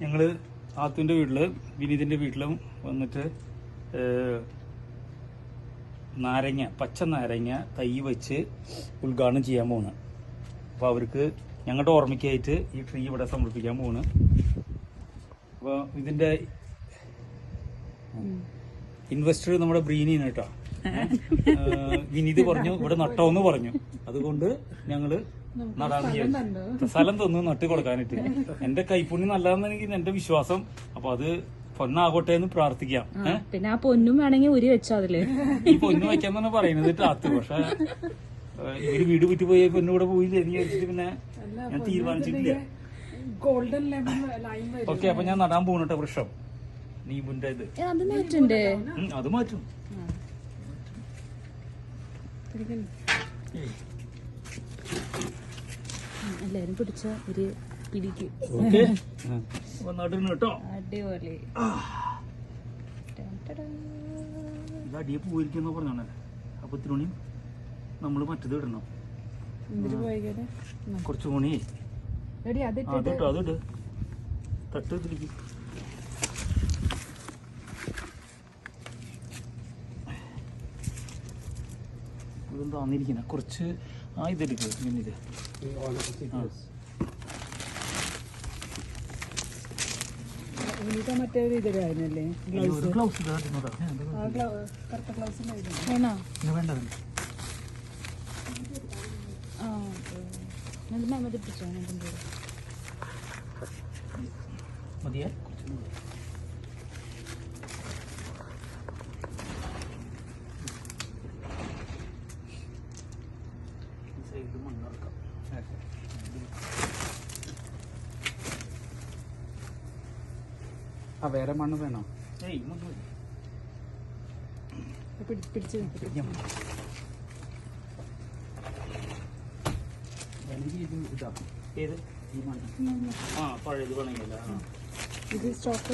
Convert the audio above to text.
ഞങ്ങള് ആത്തുവിന്റെ വീട്ടില് വിനീതിന്റെ വീട്ടിലും വന്നിട്ട് നാരങ്ങ, പച്ച നാരങ്ങ തൈ വെച്ച് ഉദ്ഘാടനം ചെയ്യാൻ പോണ്. അപ്പോൾ അവർക്ക് ഞങ്ങളുടെ ഓർമ്മയ്ക്കായിട്ട് ഈ ട്രീ ഇവിടെ സമർപ്പിക്കാൻ പോണ്. അപ്പോൾ ഇതിന്റെ ഇൻവെസ്റ്റർ നമ്മുടെ ബ്രീനിയാണ് കേട്ടോ. വിനീത് പറഞ്ഞു ഇവിടെ നട്ടോന്ന് പറഞ്ഞു. അതുകൊണ്ട് ഞങ്ങള് നടാൻ സ്ഥലം തന്നു നട്ട് കൊടുക്കാനായിട്ട്. എന്റെ കൈപ്പുണ്യം നല്ലതെന്ന് എനിക്ക് എന്റെ വിശ്വാസം. അപ്പൊ അത് പൊന്നാകട്ടെ എന്ന് പ്രാർത്ഥിക്കാം. പിന്നെ ആ പൊന്നും വേണമെങ്കിൽ ഉരി വെച്ചോ അതില്. ഈ പൊന്നു വയ്ക്കാന്നാണ് പറയുന്നത് ടാത്ത്. പക്ഷെ ഇവര് വീട് വിറ്റ് പോയി പൊന്നൂടെ പോയി വിചാരിച്ചിട്ട് പിന്നെ ഞാൻ തീരുമാനിച്ചിട്ടില്ല. ഓക്കെ, അപ്പൊ ഞാൻ നടാൻ പോകുന്നുട്ടോ വൃക്ഷം. നീമുന്റെ ഇത് അത് മാറ്റും. എല്ലാരും പിടിച്ച ഒരു പിടിക്ക്. കേട്ടോ, അടിപൊളി. ഇത് അടിയെ പോയിരിക്കുന്ന പറഞ്ഞോണേ. അപ്പൊ ഇത്തിരി നമ്മള് മറ്റത് ഇടണം. കുറച്ചു മണി അതിട്ടോ, അതിട്ട് തട്ട് ഇതിലേക്ക്. ഇതെന്താ വന്നിരിക്കുന്ന കുറച്ച് ഇതെടുക്കുക. ഇങ്ങനെ ഇത് മറ്റേ ഇതിലായിരുന്നല്ലേ ഗ്ലൗസ് വേണ്ട മതിയാ. വേറെ മണ്ണ് വേണോ? പിടിച്ച് ഏത് ഈ മണ്ണ്? പഴയത് വേണമെങ്കിൽ ഇത് സ്റ്റോക്ക്